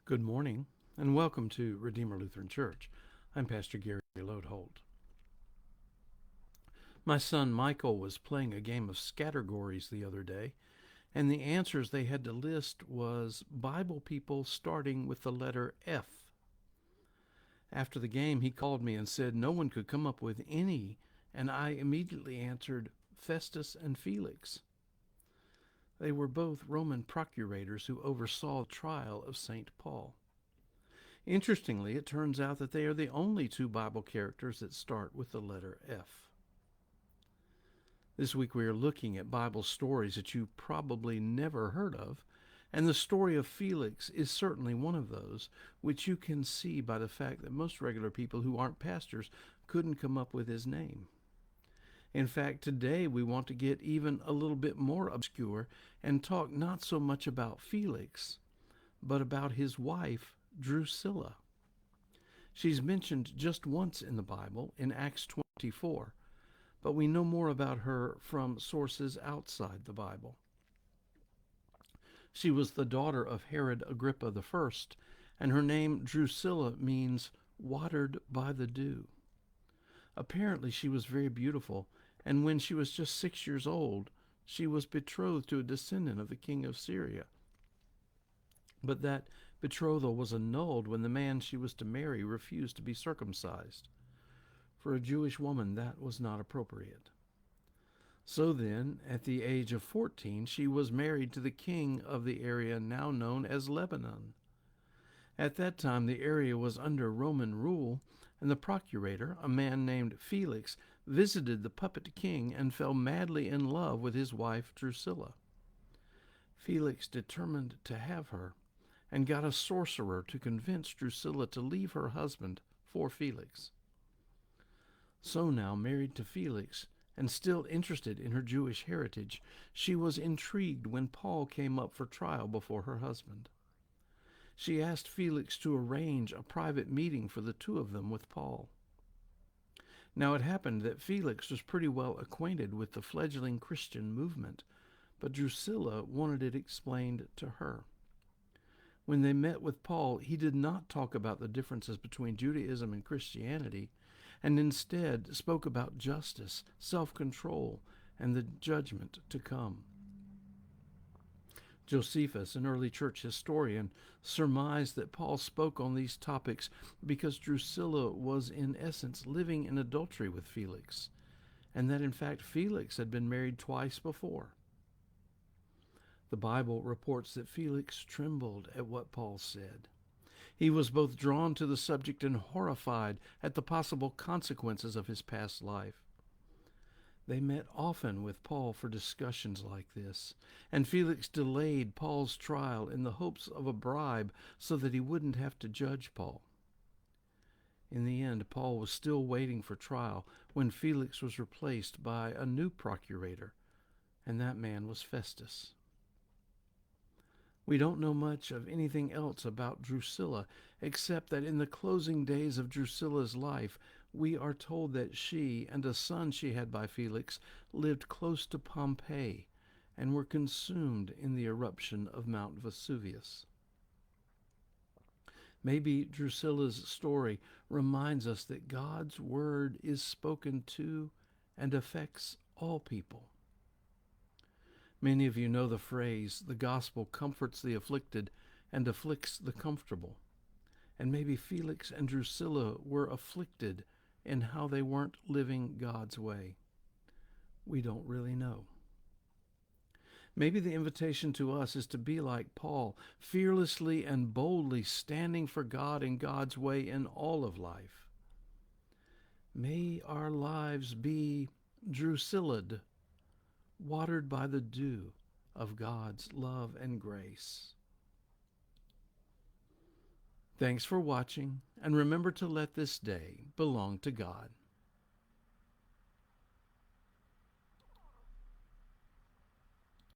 Good morning, and welcome to Redeemer Lutheran Church. I'm Pastor Gary Lodeholt. My son Michael was playing a game of scattergories the other day, and the answers they had to list was Bible people starting with the letter F. After the game, he called me and said no one could come up with any, and I immediately answered Festus and Felix. They were both Roman procurators who oversaw the trial of St. Paul. Interestingly, it turns out that they are the only two Bible characters that start with the letter F. This week we are looking at Bible stories that you probably never heard of, and the story of Felix is certainly one of those, which you can see by the fact that most regular people who aren't pastors couldn't come up with his name. In fact, today we want to get even a little bit more obscure and talk not so much about Felix, but about his wife, Drusilla. She's mentioned just once in the Bible, in Acts 24, but we know more about her from sources outside the Bible. She was the daughter of Herod Agrippa I, and her name Drusilla means watered by the dew. Apparently she was very beautiful, and when she was just 6 years old, she was betrothed to a descendant of the king of Syria. But that betrothal was annulled when the man she was to marry refused to be circumcised. For a Jewish woman, that was not appropriate. So then, at the age of 14, she was married to the king of the area now known as Lebanon. At that time, the area was under Roman rule, and the procurator, a man named Felix, visited the puppet king and fell madly in love with his wife Drusilla. Felix determined to have her, and got a sorcerer to convince Drusilla to leave her husband for Felix. So now, married to Felix, and still interested in her Jewish heritage, she was intrigued when Paul came up for trial before her husband. She asked Felix to arrange a private meeting for the two of them with Paul. Now it happened that Felix was pretty well acquainted with the fledgling Christian movement, but Drusilla wanted it explained to her. When they met with Paul, he did not talk about the differences between Judaism and Christianity, and instead spoke about justice, self-control, and the judgment to come. Josephus, an early church historian, surmised that Paul spoke on these topics because Drusilla was in essence living in adultery with Felix, and that in fact Felix had been married twice before. The Bible reports that Felix trembled at what Paul said. He was both drawn to the subject and horrified at the possible consequences of his past life. They met often with Paul for discussions like this, and Felix delayed Paul's trial in the hopes of a bribe so that he wouldn't have to judge Paul. In the end, Paul was still waiting for trial when Felix was replaced by a new procurator, and that man was Festus. We don't know much of anything else about Drusilla, except that in the closing days of Drusilla's life, we are told that she and a son she had by Felix lived close to Pompeii and were consumed in the eruption of Mount Vesuvius. Maybe Drusilla's story reminds us that God's word is spoken to and affects all people. Many of you know the phrase, the gospel comforts the afflicted and afflicts the comfortable. And maybe Felix and Drusilla were afflicted in how they weren't living God's way. We don't really know. Maybe the invitation to us is to be like Paul, fearlessly and boldly standing for God and God's way in all of life. May our lives be Drusilla'd, watered by the dew of God's love and grace. Thanks for watching, and remember to let this day belong to God.